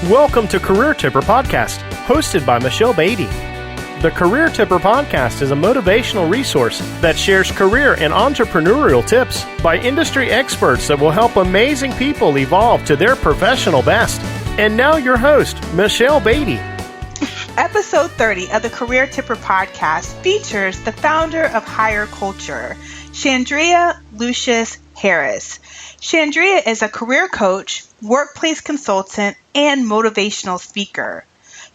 Welcome to Career Tipper Podcast, hosted by Michelle Beatty. The Career Tipper Podcast is a motivational resource that shares career and entrepreneurial tips by industry experts that will help amazing people evolve to their professional best. And now your host, Michelle Beatty. Episode 30 of the Career Tipper Podcast features the founder of Higher Culture, Chandria Lucious Harris. Chandria is a career coach, workplace consultant, and motivational speaker.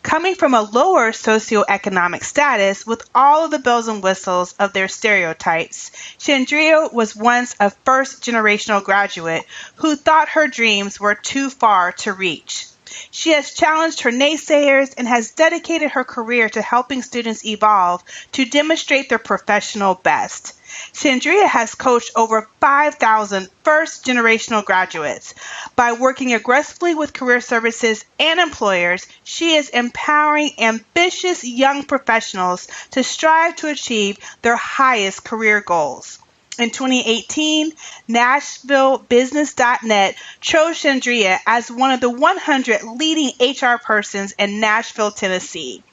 Coming from a lower socioeconomic status with all of the bells and whistles of their stereotypes, Chandria was once a first-generational graduate who thought her dreams were too far to reach. She has challenged her naysayers and has dedicated her career to helping students evolve to demonstrate their professional best. Chandria has coached over 5,000 first-generational graduates. By working aggressively with career services and employers, she is empowering ambitious young professionals to strive to achieve their highest career goals. In 2018, NashvilleBusiness.net chose Chandria as one of the 100 leading HR persons in Nashville, Tennessee.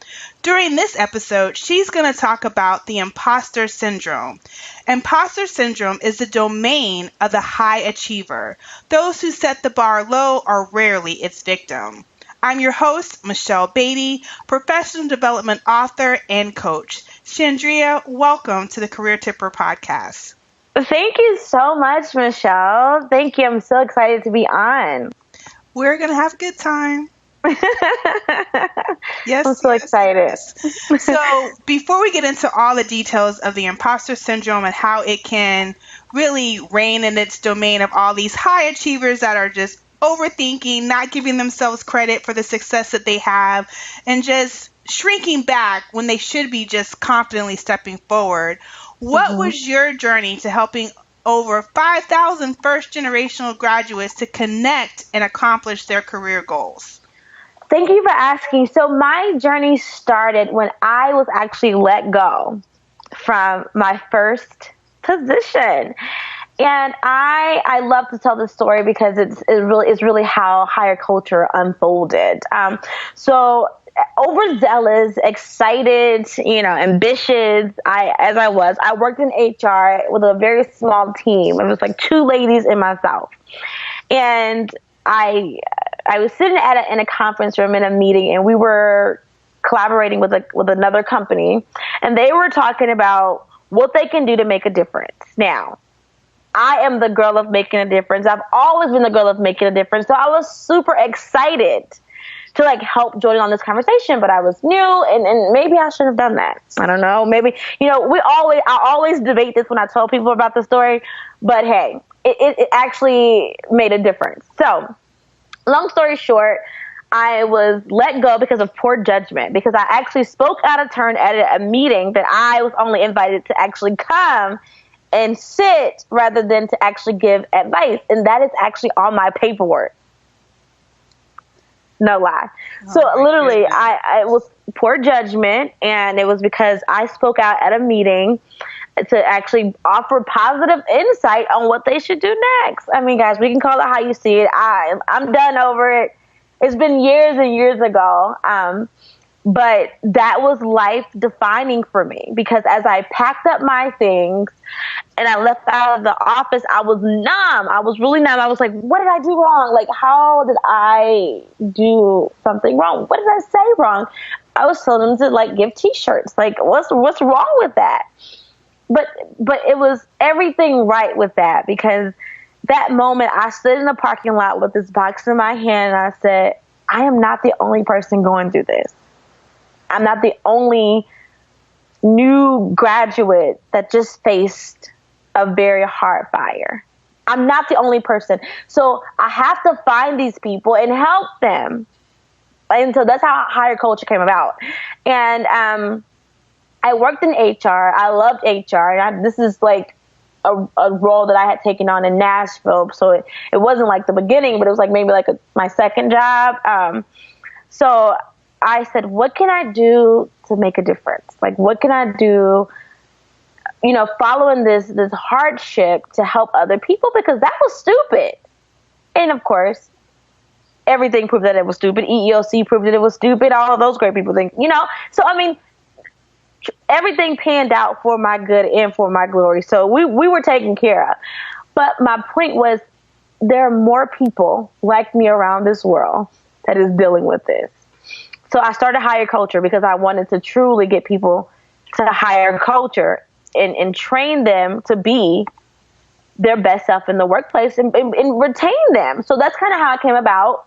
During this episode, she's going to talk about the imposter syndrome. Imposter syndrome is the domain of the high achiever. Those who set the bar low are rarely its victim. I'm your host, Michelle Beatty, professional development author and coach. Chandria, welcome to the Career Tipper Podcast. Thank you so much, Michelle. Thank you. I'm so excited to be on. We're going to have a good time. Yes, I'm so excited. Yes. So before we get into all the details of the imposter syndrome and how it can really reign in its domain of all these high achievers that are just overthinking, not giving themselves credit for the success that they have, and just shrinking back when they should be just confidently stepping forward, what was your journey to helping over 5,000 first-generational graduates to connect and accomplish their career goals? Thank you for asking. So my journey started when I was actually let go from my first position. And I love to tell this story because it's really how Higher Culture unfolded. So overzealous, excited, ambitious, I worked in HR with a very small team. It was like 2 ladies and myself. And I was sitting in a conference room in a meeting, and we were collaborating with another company, and they were talking about what they can do to make a difference. Now, I am the girl of making a difference. I've always been the girl of making a difference. So I was super excited to help join on this conversation, but I was new and maybe I should have done that. I don't know. Maybe, I always debate this when I tell people about the story, but hey, it actually made a difference. So long story short, I was let go because of poor judgment, because I actually spoke out of turn at a meeting that I was only invited to actually come and sit rather than to actually give advice. And that is actually on my paperwork. No lie. So literally, I was poor judgment, and it was because I spoke out at a meeting to actually offer positive insight on what they should do next. I mean, guys, we can call it how you see it. I'm done over it. It's been years and years ago. But that was life defining for me, because as I packed up my things and I left out of the office, I was numb. I was really numb. I was like, what did I do wrong? How did I do something wrong? What did I say wrong? I was telling them to give T-shirts. What's wrong with that? But it was everything right with that, because that moment I stood in the parking lot with this box in my hand and I said, I am not the only person going through this. I'm not the only new graduate that just faced a very hard fire. I'm not the only person. So I have to find these people and help them. And so that's how Higher Culture came about. And I worked in HR. I loved HR. And this is a role that I had taken on in Nashville. So it wasn't the beginning, but it was maybe my second job. So I said, what can I do to make a difference? What can I do, following this hardship to help other people? Because that was stupid. And of course, everything proved that it was stupid. EEOC proved that it was stupid. All of those great people think, So, I mean, everything panned out for my good and for my glory. So we were taken care of. But my point was, there are more people like me around this world that is dealing with this. So I started Higher Culture because I wanted to truly get people to higher culture and train them to be their best self in the workplace and retain them. So that's kind of how it came about.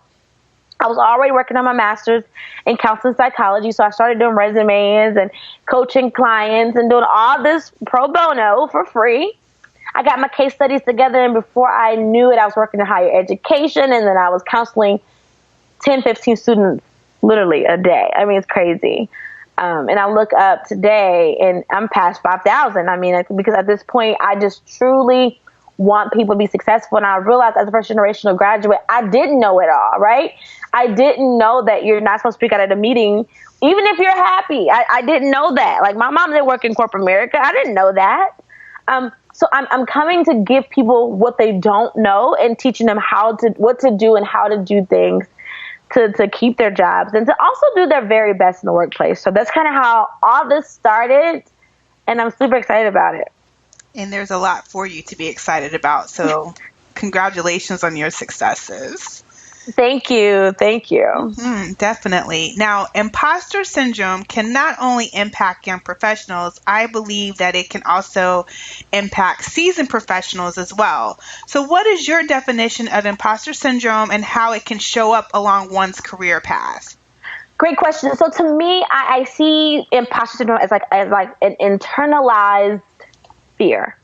I was already working on my master's in counseling psychology, so I started doing resumes and coaching clients and doing all this pro bono for free. I got my case studies together, and before I knew it, I was working in higher education, and then I was counseling 10, 15 students literally a day. I mean, it's crazy. And I look up today, and I'm past 5,000. I mean, because at this point, I just truly want people to be successful. And I realized as a first generational graduate, I didn't know it all, right? I didn't know that you're not supposed to speak out at a meeting, even if you're happy. I didn't know that. Like, my mom didn't work in corporate America. I didn't know that. So I'm coming to give people what they don't know and teaching them what to do and how to do things to keep their jobs and to also do their very best in the workplace. So that's kind of how all this started, and I'm super excited about it. And there's a lot for you to be excited about. So congratulations on your successes. Thank you. Thank you. Definitely. Now, imposter syndrome can not only impact young professionals, I believe that it can also impact seasoned professionals as well. So what is your definition of imposter syndrome and how it can show up along one's career path? Great question. So to me, I see imposter syndrome as like an internalized fear.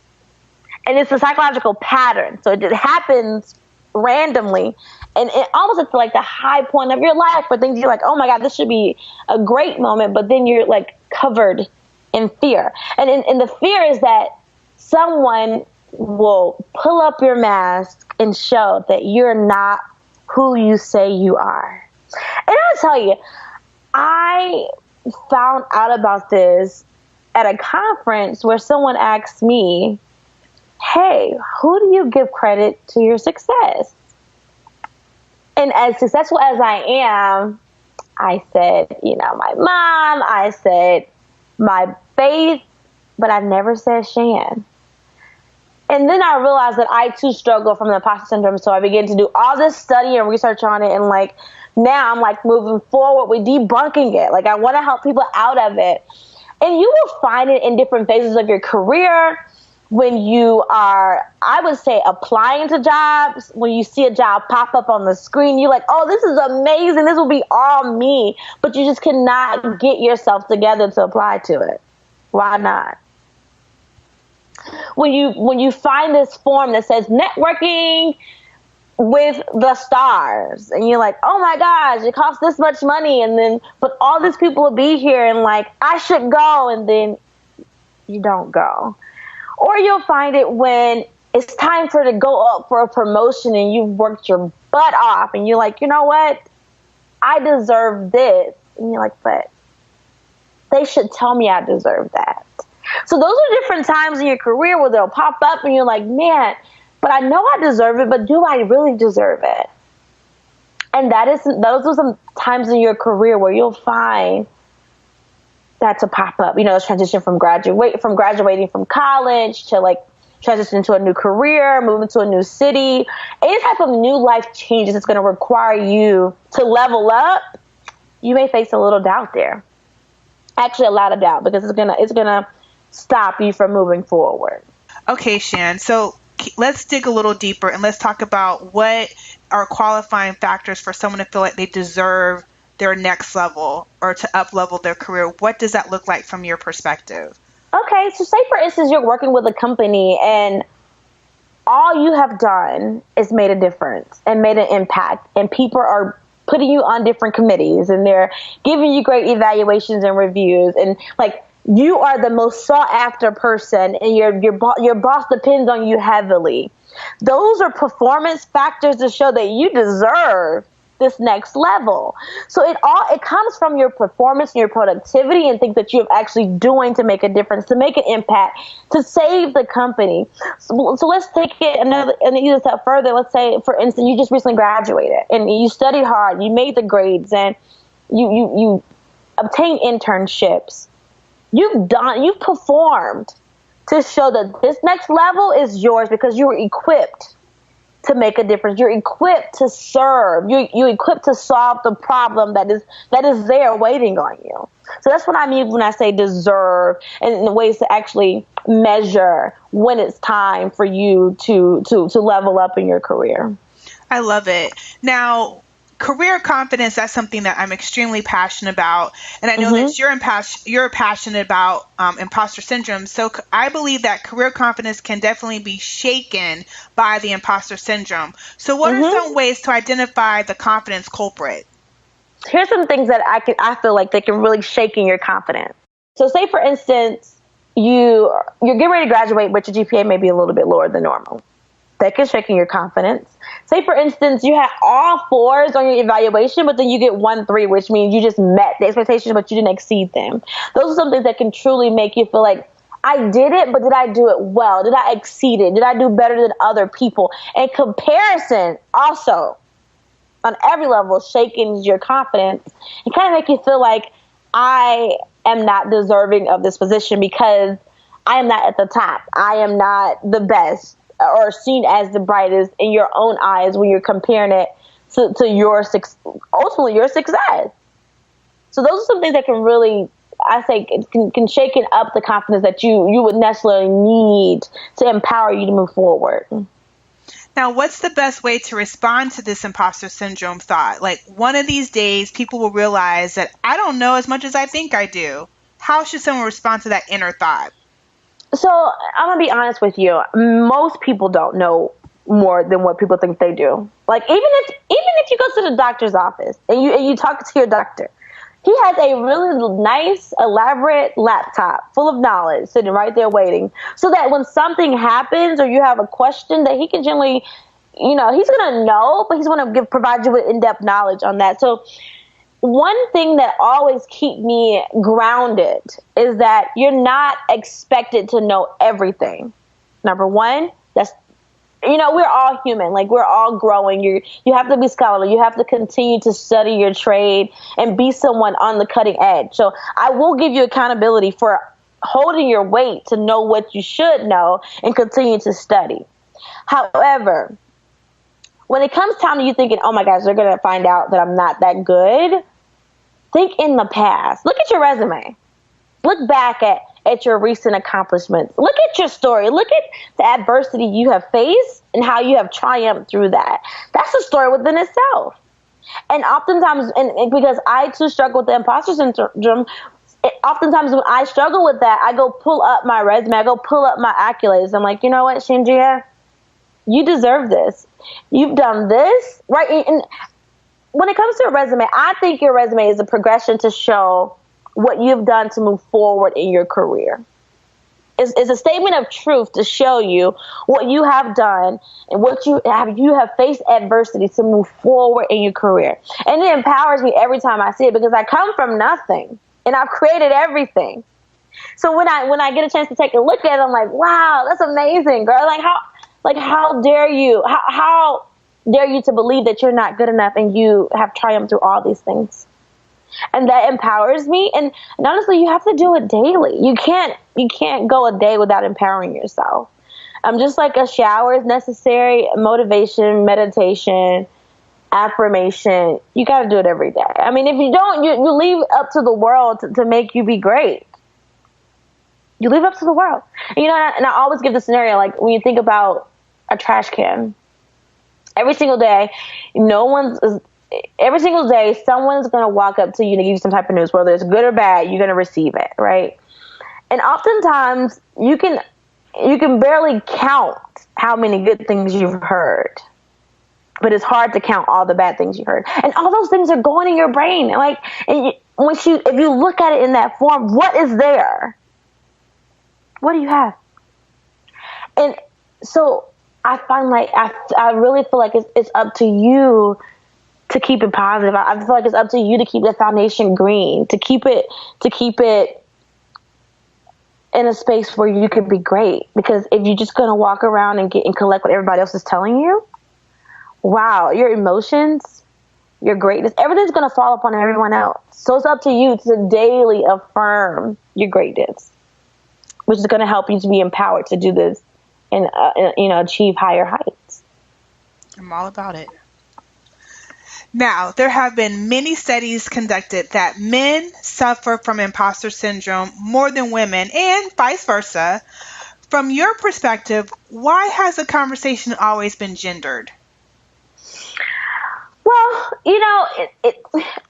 And it's a psychological pattern. So it just happens randomly. And it almost at like the high point of your life where things you're like, oh my God, this should be a great moment. But then you're like covered in fear. And the fear is that someone will pull up your mask and show that you're not who you say you are. And I'll tell you, I found out about this at a conference where someone asked me, hey, who do you give credit to your success? And as successful as I am, I said, my mom, I said my faith, but I never said Shan. And then I realized that I too struggle from the imposter syndrome. So I began to do all this study and research on it. And now I'm moving forward with debunking it. I want to help people out of it. And you will find it in different phases of your career. When you are, I would say, applying to jobs, when you see a job pop up on the screen, you're like, oh, this is amazing. This will be all me. But you just cannot get yourself together to apply to it. Why not? When you find this form that says networking with the stars, and you're like, oh my gosh, it costs this much money, but all these people will be here, and I should go, and then you don't go. Or you'll find it when it's time to go up for a promotion and you've worked your butt off and you're like, you know what? I deserve this. And you're like, but they should tell me I deserve that. So those are different times in your career where they'll pop up and you're like, man, but I know I deserve it, but do I really deserve it? And those are some times in your career where you'll find that to pop up, this transition from graduating from college to transition into a new career, moving to a new city, any type of new life changes that's going to require you to level up. You may face a little doubt there. Actually, a lot of doubt, because it's gonna stop you from moving forward. Okay, Shan. So let's dig a little deeper and let's talk about what are qualifying factors for someone to feel like they deserve their next level or to up level their career. What does that look like from your perspective? Okay, so say for instance you're working with a company and all you have done is made a difference and made an impact, and people are putting you on different committees and they're giving you great evaluations and reviews, and you are the most sought after person, and your boss depends on you heavily. Those are performance factors to show that you deserve this next level. So it comes from your performance and your productivity and things that you're actually doing to make a difference, to make an impact, to save the company. So let's take it another step further. Let's say, for instance, you just recently graduated and you studied hard, you made the grades, and you obtained internships. You've performed to show that this next level is yours because you were equipped to make a difference. You're equipped to serve. You're equipped to solve the problem that is there waiting on you. So that's what I mean when I say deserve, and the ways to actually measure when it's time for you to level up in your career. I love it. Now, career confidence, that's something that I'm extremely passionate about. And I know that you're passionate about imposter syndrome. So I believe that career confidence can definitely be shaken by the imposter syndrome. So what are some ways to identify the confidence culprit? Here's some things that I feel like they can really shake in your confidence. So say, for instance, you're getting ready to graduate, but your GPA may be a little bit lower than normal. That can shake in your confidence. Say, for instance, you had all 4s on your evaluation, but then you get 1-3, which means you just met the expectations, but you didn't exceed them. Those are some things that can truly make you feel like, I did it, but did I do it well? Did I exceed it? Did I do better than other people? And comparison also, on every level, shakens your confidence and kind of make you feel like, I am not deserving of this position because I am not at the top. I am not the best or seen as the brightest in your own eyes when you're comparing it to your ultimately your success. So those are some things that can really, I say, can shake up the confidence that you would necessarily need to empower you to move forward. Now, what's the best way to respond to this imposter syndrome thought? Like, one of these days, people will realize that I don't know as much as I think I do. How should someone respond to that inner thought? So I'm going to be honest with you. Most people don't know more than what people think they do. Like, even if you go to the doctor's office and you talk to your doctor, he has a really nice, elaborate laptop full of knowledge sitting right there waiting, so that when something happens or you have a question, that he can generally, he's going to know, but he's going to provide you with in-depth knowledge on that. So one thing that always keeps me grounded is that you're not expected to know everything. Number one, we're all human. Like, we're all growing. You have to be scholarly. You have to continue to study your trade and be someone on the cutting edge. So I will give you accountability for holding your weight to know what you should know and continue to study. However, when it comes time to you thinking, oh my gosh, they're going to find out that I'm not that good, think in the past. Look at your resume. Look back at your recent accomplishments. Look at your story. Look at the adversity you have faced and how you have triumphed through that. That's a story within itself. And oftentimes, and because I too struggle with the imposter syndrome, oftentimes when I struggle with that, I go pull up my resume. I go pull up my accolades. I'm like, you know what, Chandria? You deserve this. You've done this, right? And when it comes to a resume, I think your resume is a progression to show what you've done to move forward in your career. It's a statement of truth to show you what you have done and what you have faced adversity to move forward in your career. And it empowers me every time I see it, because I come from nothing and I've created everything. So when I get a chance to take a look at it, I'm like, wow, that's amazing, girl. How dare you? How dare you to believe that you're not good enough and you have triumphed through all these things? And that empowers me. And honestly, you have to do it daily. You can't go a day without empowering yourself. Just like a shower is necessary, motivation, meditation, affirmation, you got to do it every day. I mean, if you don't, you leave up to the world to make you be great. You leave up to the world. And I always give the scenario, like when you think about a trash can, every single day, every single day, someone's going to walk up to you to give you some type of news, whether it's good or bad, you're going to receive it, right? And oftentimes you can barely count how many good things you've heard, but it's hard to count all the bad things you heard. And all those things are going in your brain. If you look at it in that form, what is there? What do you have? And so I find I really feel like it's up to you to keep it positive. I feel like it's up to you to keep the foundation green, to keep it in a space where you can be great. Because if you're just going to walk around and collect what everybody else is telling you, wow, your emotions, your greatness, everything's going to fall upon everyone else. So it's up to you to daily affirm your greatness, which is going to help you to be empowered to do this and achieve higher heights. I'm all about it. Now, there have been many studies conducted that men suffer from imposter syndrome more than women, and vice versa. From your perspective, why has the conversation always been gendered? Well,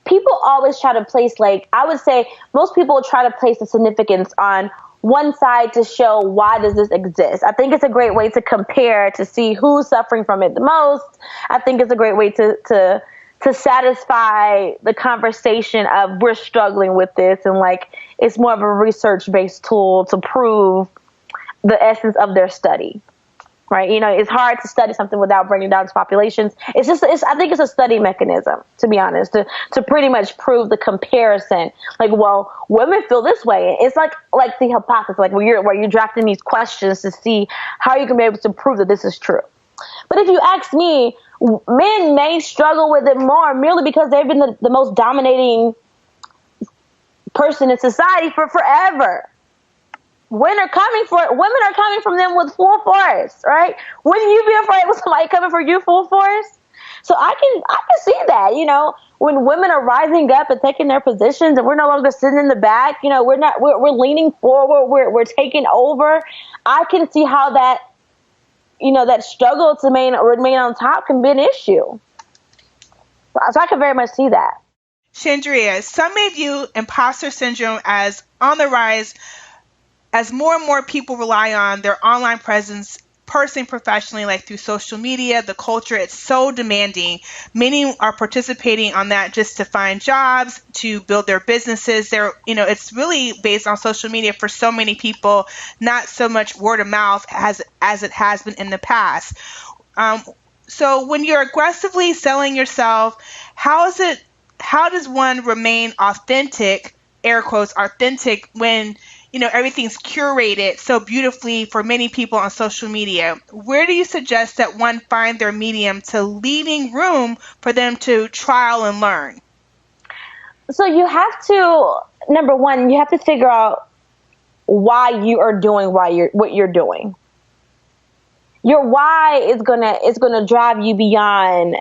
people always try to place, I would say most people try to place the significance on one side to show why does this exist. I think it's a great way to compare, to see who's suffering from it the most. I think it's a great way to satisfy the conversation of we're struggling with this, and it's more of a research-based tool to prove the essence of their study, right? It's hard to study something without bringing down to populations. I think it's a study mechanism, to be honest, to pretty much prove the comparison. Well, women feel this way. It's like the hypothesis, where you're drafting these questions to see how you can be able to prove that this is true. But if you ask me, men may struggle with it more merely because they've been the most dominating person in society for forever. Women are coming from them with full force, right? Wouldn't you be afraid of somebody coming for you full force? So I can see that, when women are rising up and taking their positions, and we're no longer sitting in the back, we're leaning forward, we're taking over. I can see how that, that struggle to remain on top can be an issue. So I can very much see that. Chandria, some may view imposter syndrome as on the rise as more and more people rely on their online presence, personally, professionally, through social media. The culture, it's so demanding. Many are participating on that just to find jobs, to build their businesses. It's really based on social media for so many people, not so much word of mouth as it has been in the past. So when you're aggressively selling yourself, how does one remain authentic, air quotes, authentic, when everything's curated so beautifully for many people on social media? Where do you suggest that one find their medium to leaving room for them to trial and learn? So you have to, number one, you have to figure out why you are doing what you're doing. Your why is gonna drive you beyond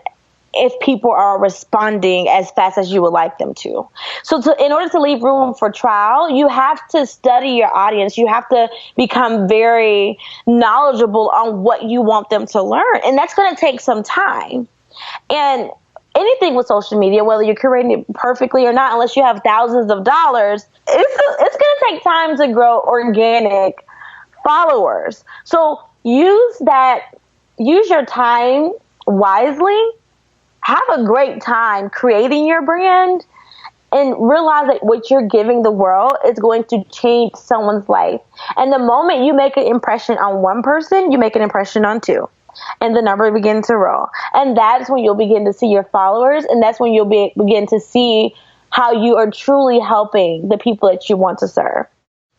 if people are responding as fast as you would like them to. So in order to leave room for trial, you have to study your audience. You have to become very knowledgeable on what you want them to learn. And that's going to take some time. And anything with social media, whether you're curating it perfectly or not, unless you have thousands of dollars, it's going to take time to grow organic followers. So use your time wisely. Have a great time creating your brand, and realize that what you're giving the world is going to change someone's life. And the moment you make an impression on one person, you make an impression on two, and the number begins to roll. And that's when you'll begin to see your followers, and that's when you'll begin to see how you are truly helping the people that you want to serve.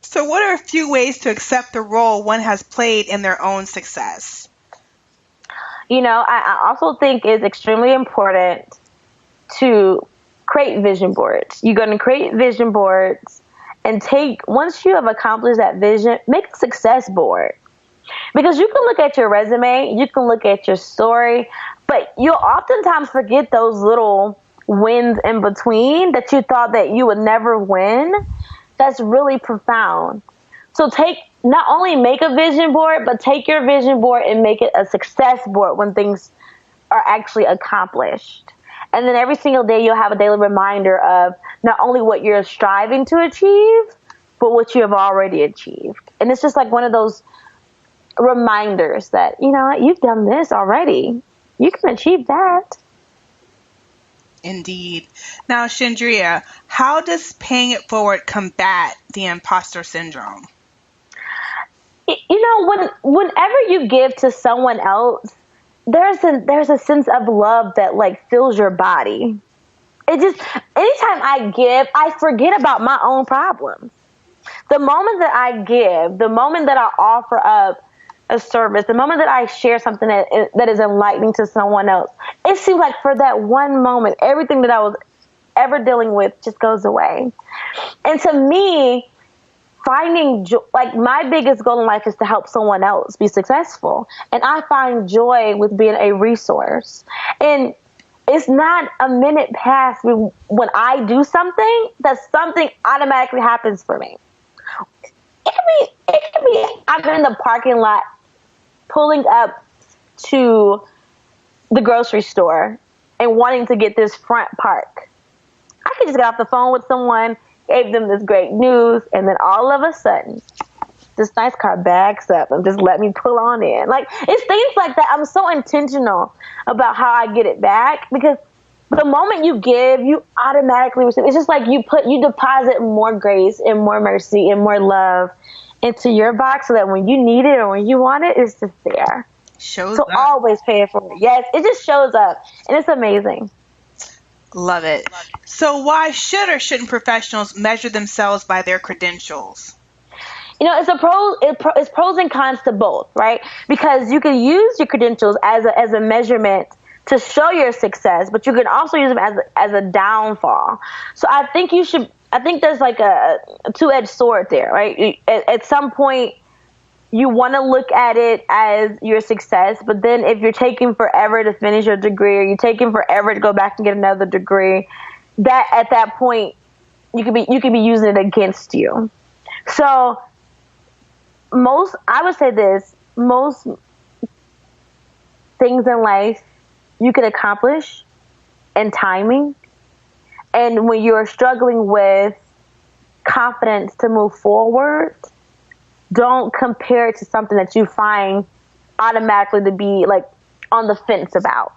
So what are a few ways to accept the role one has played in their own success? I also think it's extremely important to create vision boards. You're going to create vision boards and once you have accomplished that vision, make a success board. Because you can look at your resume, you can look at your story, but you'll oftentimes forget those little wins in between that you thought that you would never win. That's really profound. So not only make a vision board, but take your vision board and make it a success board when things are actually accomplished. And then every single day you'll have a daily reminder of not only what you're striving to achieve, but what you have already achieved. And it's just like one of those reminders that, you've done this already. You can achieve that. Indeed. Now, Chandria, how does paying it forward combat the imposter syndrome? Whenever you give to someone else, there's a sense of love that like fills your body. It just, anytime I give, I forget about my own problems. The moment that I give, the moment that I offer up a service, the moment that I share something that is enlightening to someone else, it seems like for that one moment, everything that I was ever dealing with just goes away. And to me, finding joy, like my biggest goal in life is to help someone else be successful. And I find joy with being a resource. And it's not a minute past when I do something that something automatically happens for me. It could be I'm in the parking lot pulling up to the grocery store and wanting to get this front park. I could just get off the phone with someone, gave them this great news, and then all of a sudden, this nice car backs up and just let me pull on in. Like, it's things like that. I'm so intentional about how I get it back, because the moment you give, you automatically receive. It's just like you deposit more grace and more mercy and more love into your box, so that when you need it or when you want it, it's just there. Shows so up. Always pay it forward. Yes, it just shows up, and it's amazing. Love it. So why should or shouldn't professionals measure themselves by their credentials? You know, it's pros and cons to both, right? Because you can use your credentials as a measurement to show your success, but you can also use them as a downfall. So I think there's like a two-edged sword there, right? At some point, you want to look at it as your success, but then if you're taking forever to finish your degree, or you're taking forever to go back and get another degree, that at that point you could be using it against you. So I would say this, most things in life you can accomplish in timing, and when you're struggling with confidence to move forward, don't compare it to something that you find automatically to be like on the fence about.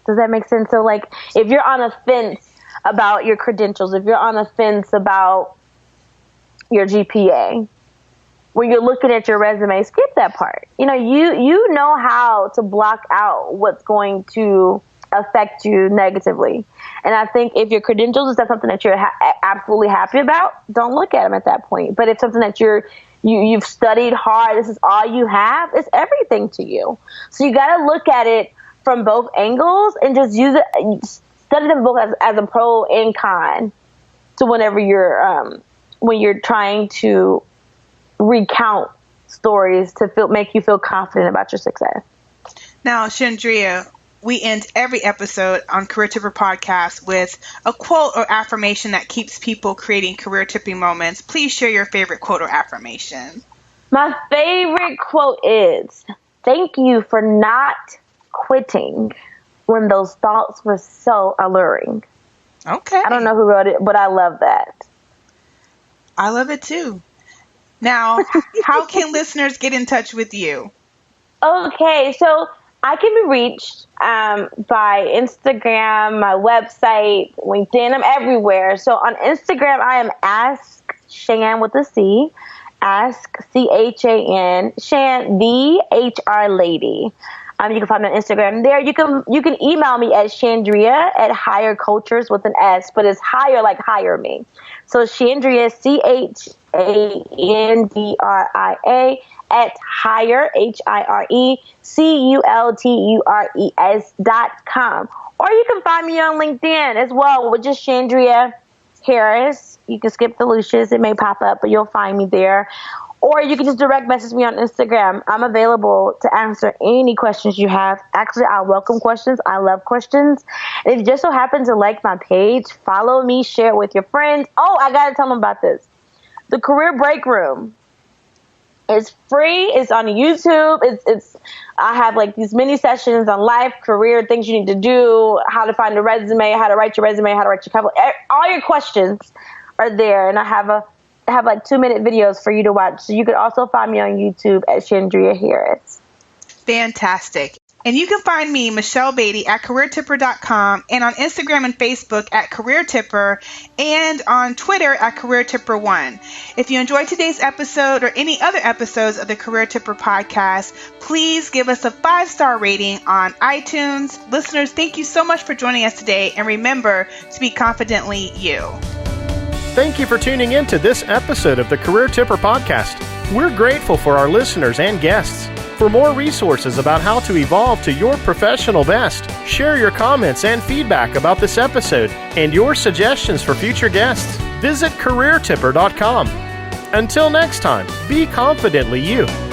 Does that make sense? So like if you're on a fence about your credentials, if you're on a fence about your GPA, when you're looking at your resume, skip that part. You know, you know how to block out what's going to affect you negatively. And I think if your credentials is something that you're absolutely happy about, don't look at them at that point. But if something that you've studied hard, this is all you have, it's everything to you. So you got to look at it from both angles and just use it, study them both as a pro and con to whenever when you're trying to recount stories to make you feel confident about your success. Now, Chandria, we end every episode on Career Tipper Podcast with a quote or affirmation that keeps people creating career tipping moments. Please share your favorite quote or affirmation. My favorite quote is, "Thank you for not quitting when those thoughts were so alluring." Okay. I don't know who wrote it, but I love that. I love it too. Now, how can listeners get in touch with you? Okay, so I can be reached by Instagram, my website, LinkedIn. I'm everywhere. So on Instagram, I am Ask Shan with a C. Ask CHAN, Shan, the HR lady. You can find me on Instagram there. You can email me at Chandria at Hire Cultures with an S, but it's hire like hire me. So Chandria, CHANDRIA at hire, HIRECULTURES.com. Or you can find me on LinkedIn as well with just Chandria Harris. You can skip the Lucious. It may pop up, but you'll find me there. Or you can just direct message me on Instagram. I'm available to answer any questions you have. Actually, I welcome questions. I love questions. And if you just so happen to like my page, follow me, share it with your friends. Oh, I got to tell them about this. The Career Break Room is free. It's on YouTube. I have like these mini sessions on life, career, things you need to do, how to find a resume, how to write your resume, how to write your cover. All your questions are there. And I have like 2-minute videos for you to watch. So you can also find me on YouTube at Chandria Harris. Fantastic. And you can find me, Michelle Beatty, at CareerTipper.com and on Instagram and Facebook at CareerTipper and on Twitter at CareerTipper1. If you enjoyed today's episode or any other episodes of the Career Tipper podcast, please give us a 5-star rating on iTunes. Listeners, thank you so much for joining us today, and remember to be confidently you. Thank you for tuning in to this episode of the Career Tipper podcast. We're grateful for our listeners and guests. For more resources about how to evolve to your professional best, share your comments and feedback about this episode and your suggestions for future guests, visit CareerTipper.com. Until next time, be confidently you.